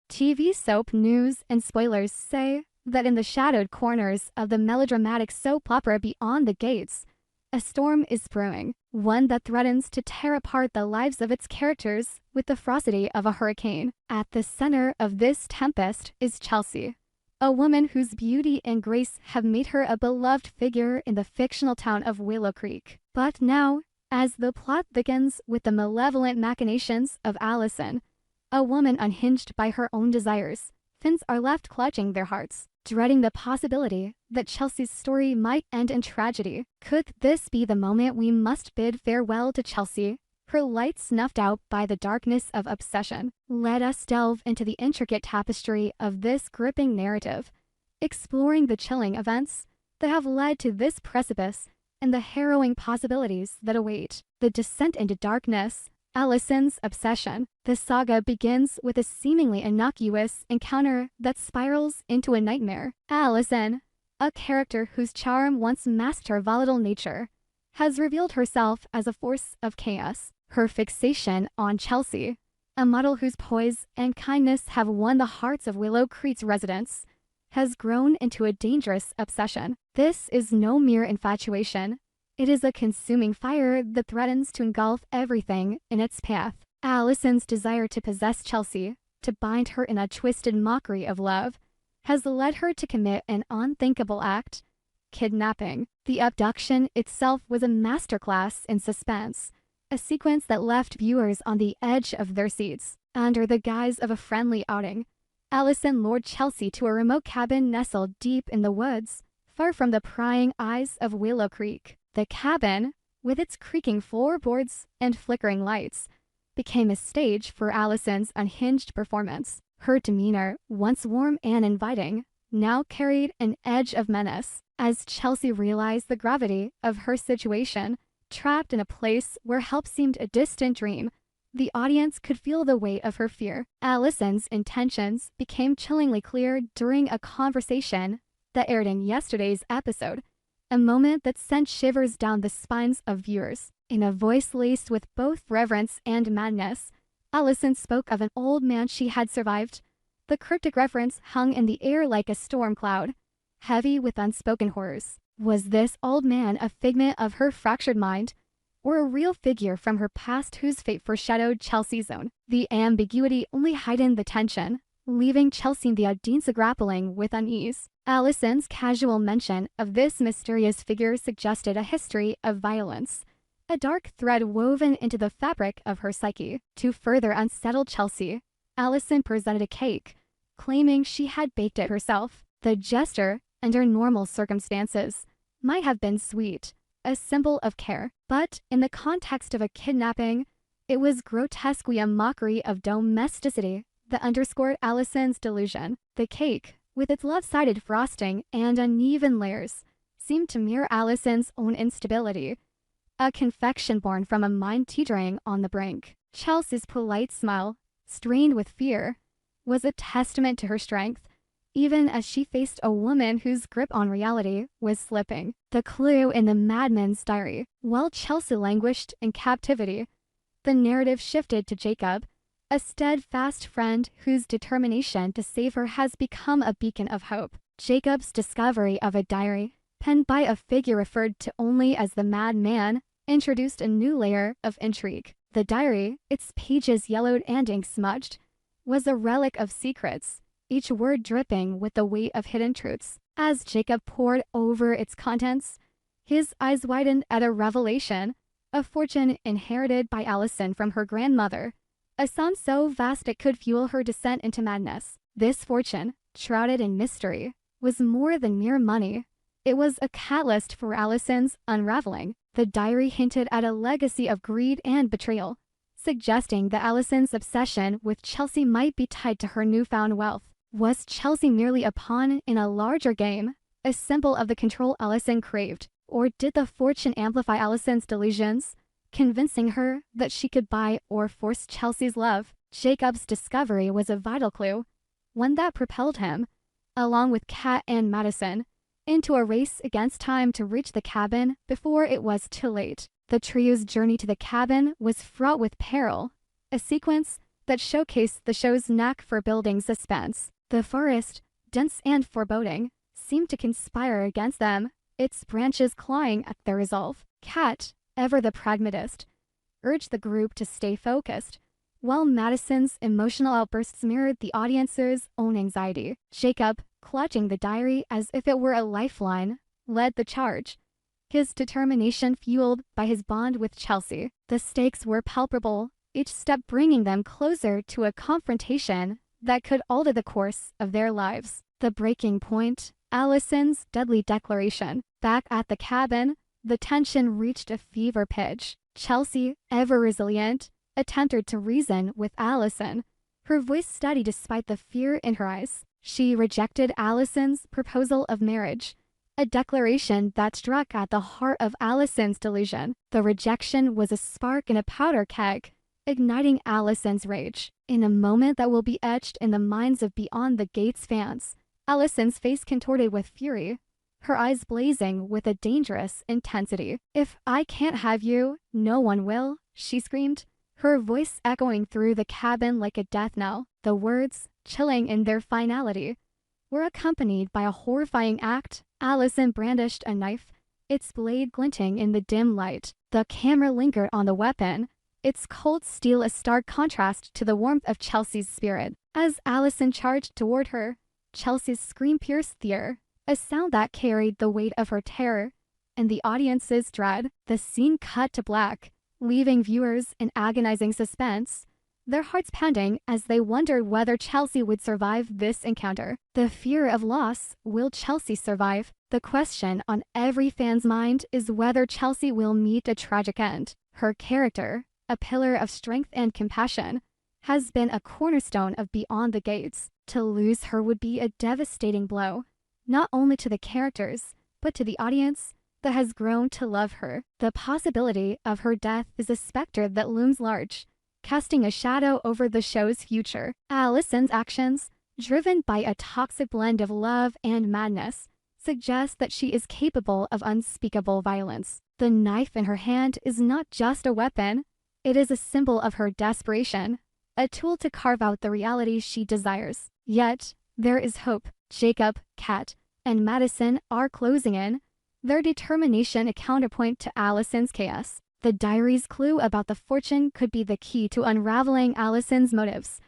TV soap news and spoilers say that in the shadowed corners of the melodramatic soap opera Beyond the Gates, a storm is brewing, one that threatens to tear apart the lives of its characters with the ferocity of a hurricane. At the center of this tempest is Chelsea, a woman whose beauty and grace have made her a beloved figure in the fictional town of Willow Creek. But now, as the plot thickens with the malevolent machinations of Allison, a woman unhinged by her own desires, Finns are left clutching their hearts, dreading the possibility that Chelsea's story might end in tragedy. Could this be the moment we must bid farewell to Chelsea, her light snuffed out by the darkness of obsession? Let us delve into the intricate tapestry of this gripping narrative, exploring the chilling events that have led to this precipice and the harrowing possibilities that await. The descent into darkness, Allison's obsession. The saga begins with a seemingly innocuous encounter that spirals into a nightmare. Allison, a character whose charm once masked her volatile nature, has revealed herself as a force of chaos. Her fixation on Chelsea, a model whose poise and kindness have won the hearts of Willow Creek's residents, has grown into a dangerous obsession. This is no mere infatuation. It is a consuming fire that threatens to engulf everything in its path. Allison's desire to possess Chelsea, to bind her in a twisted mockery of love, has led her to commit an unthinkable act: kidnapping. The abduction itself was a masterclass in suspense, a sequence that left viewers on the edge of their seats. Under the guise of a friendly outing, Allison lured Chelsea to a remote cabin nestled deep in the woods, far from the prying eyes of Willow Creek. The cabin, with its creaking floorboards and flickering lights, became a stage for Allison's unhinged performance. Her demeanor, once warm and inviting, now carried an edge of menace. As Chelsea realized the gravity of her situation, trapped in a place where help seemed a distant dream, the audience could feel the weight of her fear. Allison's intentions became chillingly clear during a conversation that aired in yesterday's episode, a moment that sent shivers down the spines of viewers. In a voice laced with both reverence and madness, Allison spoke of an old man she had survived. The cryptic reference hung in the air like a storm cloud, heavy with unspoken horrors. Was this old man a figment of her fractured mind, or a real figure from her past whose fate foreshadowed Chelsea's own? The ambiguity only heightened the tension, leaving Chelsea and the audience grappling with unease. Allison's casual mention of this mysterious figure suggested a history of violence, a dark thread woven into the fabric of her psyche. To further unsettle Chelsea, Allison presented a cake, claiming she had baked it herself. The gesture, under normal circumstances, might have been sweet, a symbol of care, but in the context of a kidnapping, it was grotesquely a mockery of domesticity that underscored Allison's delusion. The cake, with its lopsided frosting and uneven layers, seemed to mirror Allison's own instability, a confection born from a mind teetering on the brink. Chelsea's polite smile, strained with fear, was a testament to her strength, even as she faced a woman whose grip on reality was slipping. The clue in the madman's diary. While Chelsea languished in captivity, the narrative shifted to Jacob, a steadfast friend whose determination to save her has become a beacon of hope. Jacob's discovery of a diary, penned by a figure referred to only as the madman, introduced a new layer of intrigue. The diary, its pages yellowed and ink-smudged, was a relic of secrets, each word dripping with the weight of hidden truths. As Jacob pored over its contents, his eyes widened at a revelation: a fortune inherited by Allison from her grandmother, a sum so vast it could fuel her descent into madness. This fortune, shrouded in mystery, was more than mere money. It was a catalyst for Allison's unraveling. The diary hinted at a legacy of greed and betrayal, suggesting that Allison's obsession with Chelsea might be tied to her newfound wealth. Was Chelsea merely a pawn in a larger game, a symbol of the control Allison craved? Or did the fortune amplify Allison's delusions, convincing her that she could buy or force Chelsea's love? Jacob's discovery was a vital clue, one that propelled him, along with Kat and Madison, into a race against time to reach the cabin before it was too late. The trio's journey to the cabin was fraught with peril, a sequence that showcased the show's knack for building suspense. The forest, dense and foreboding, seemed to conspire against them, its branches clawing at their resolve. Kat, ever the pragmatist, urged the group to stay focused, while Madison's emotional outbursts mirrored the audience's own anxiety. Jacob, clutching the diary as if it were a lifeline, led the charge, his determination fueled by his bond with Chelsea. The stakes were palpable, each step bringing them closer to a confrontation that could alter the course of their lives. The breaking point, Allison's deadly declaration. Back at the cabin, the tension reached a fever pitch. Chelsea, ever resilient, attempted to reason with Allison, her voice steady despite the fear in her eyes. She rejected Allison's proposal of marriage, a declaration that struck at the heart of Allison's delusion. The rejection was a spark in a powder keg, igniting Allison's rage. In a moment that will be etched in the minds of Beyond the Gates fans, Allison's face contorted with fury, her eyes blazing with a dangerous intensity. "If I can't have you, no one will," she screamed, her voice echoing through the cabin like a death knell. The words, chilling in their finality, were accompanied by a horrifying act. Allison brandished a knife, its blade glinting in the dim light. The camera lingered on the weapon, its cold steel a stark contrast to the warmth of Chelsea's spirit. As Allison charged toward her, Chelsea's scream pierced the air, a sound that carried the weight of her terror and the audience's dread. The scene cut to black, leaving viewers in agonizing suspense, their hearts pounding as they wondered whether Chelsea would survive this encounter. The fear of loss, will Chelsea survive? The question on every fan's mind is whether Chelsea will meet a tragic end. Her character, a pillar of strength and compassion, has been a cornerstone of Beyond the Gates. To lose her would be a devastating blow, not only to the characters, but to the audience that has grown to love her. The possibility of her death is a specter that looms large, casting a shadow over the show's future. Allison's actions, driven by a toxic blend of love and madness, suggest that she is capable of unspeakable violence. The knife in her hand is not just a weapon, it is a symbol of her desperation, a tool to carve out the reality she desires. Yet, there is hope. Jacob, Kat, and Madison are closing in, their determination a counterpoint to Allison's chaos. The diary's clue about the fortune could be the key to unraveling Allison's motives,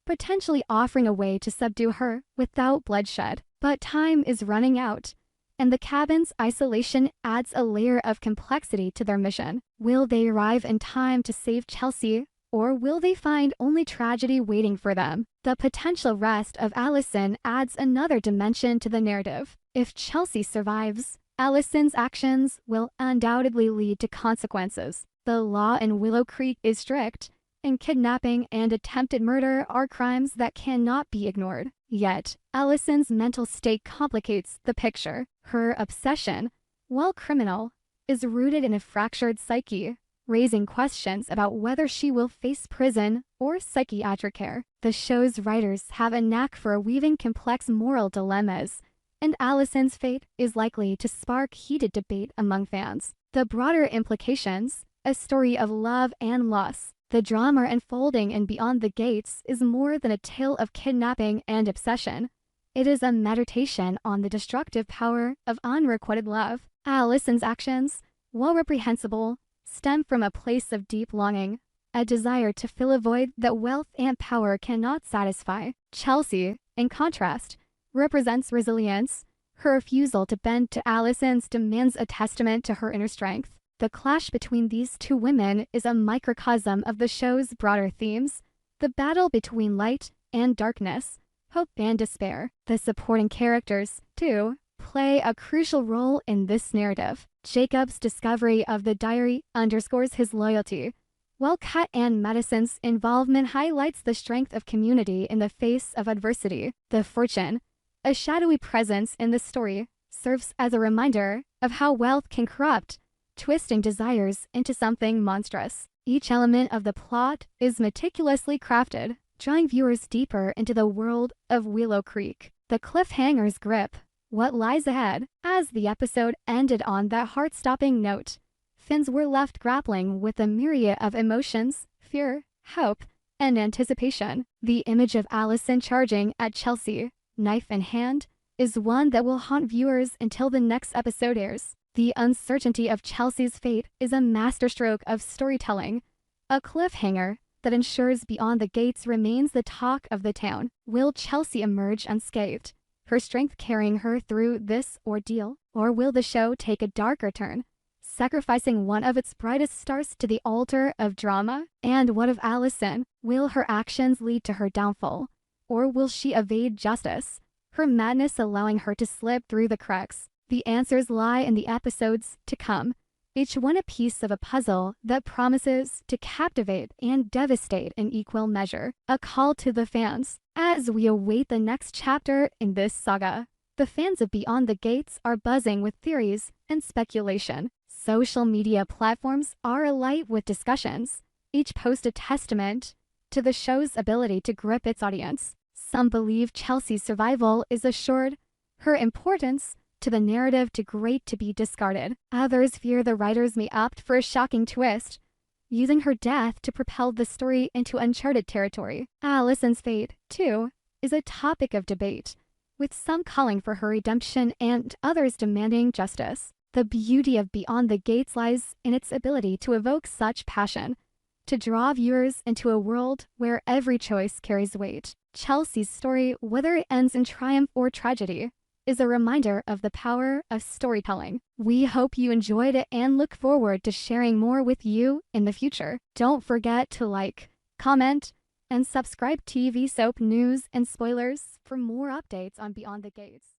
potentially offering a way to subdue her without bloodshed. But time is running out, and the cabin's isolation adds a layer of complexity to their mission. Will they arrive in time to save Chelsea, or will they find only tragedy waiting for them? The potential rest of Allison adds another dimension to the narrative. If Chelsea survives, Allison's actions will undoubtedly lead to consequences. The law in Willow Creek is strict, and kidnapping and attempted murder are crimes that cannot be ignored. Yet, Allison's mental state complicates the picture. Her obsession, while criminal, is rooted in a fractured psyche, raising questions about whether she will face prison or psychiatric care. The show's writers have a knack for weaving complex moral dilemmas, and Allison's fate is likely to spark heated debate among fans. The broader implications, a story of love and loss. The drama unfolding in Beyond the Gates is more than a tale of kidnapping and obsession. It is a meditation on the destructive power of unrequited love. Allison's actions, while reprehensible, stem from a place of deep longing, a desire to fill a void that wealth and power cannot satisfy. Chelsea, in contrast, represents resilience. Her refusal to bend to Allison's demands a testament to her inner strength. The clash between these two women is a microcosm of the show's broader themes, the battle between light and darkness, hope and despair. The supporting characters, too, play a crucial role in this narrative. Jacob's discovery of the diary underscores his loyalty, while Kat and Madison's involvement highlights the strength of community in the face of adversity. The fortune, a shadowy presence in the story, serves as a reminder of how wealth can corrupt, twisting desires into something monstrous. Each element of the plot is meticulously crafted, drawing viewers deeper into the world of Willow Creek. The cliffhanger's grip, what lies ahead. As the episode ended on that heart-stopping note, fans were left grappling with a myriad of emotions, fear, hope, and anticipation. The image of Allison charging at Chelsea, knife in hand, is one that will haunt viewers until the next episode airs. The uncertainty of Chelsea's fate is a masterstroke of storytelling, a cliffhanger that ensures Beyond the Gates remains the talk of the town. Will Chelsea emerge unscathed, her strength carrying her through this ordeal? Or will the show take a darker turn, sacrificing one of its brightest stars to the altar of drama? And what of Allison? Will her actions lead to her downfall? Or will she evade justice, her madness allowing her to slip through the cracks? The answers lie in the episodes to come, each one a piece of a puzzle that promises to captivate and devastate in equal measure. A call to the fans as we await the next chapter in this saga. The fans of Beyond the Gates are buzzing with theories and speculation. Social media platforms are alight with discussions, each post a testament to the show's ability to grip its audience. Some believe Chelsea's survival is assured, her importance to the narrative too great to be discarded. Others fear the writers may opt for a shocking twist, using her death to propel the story into uncharted territory. Allison's fate, too, is a topic of debate, with some calling for her redemption and others demanding justice. The beauty of Beyond the Gates lies in its ability to evoke such passion, to draw viewers into a world where every choice carries weight. Chelsea's story, whether it ends in triumph or tragedy, is a reminder of the power of storytelling. We hope you enjoyed it and look forward to sharing more with you in the future. Don't forget to like, comment, and subscribe. TV Soap news and spoilers for more updates on Beyond the Gates.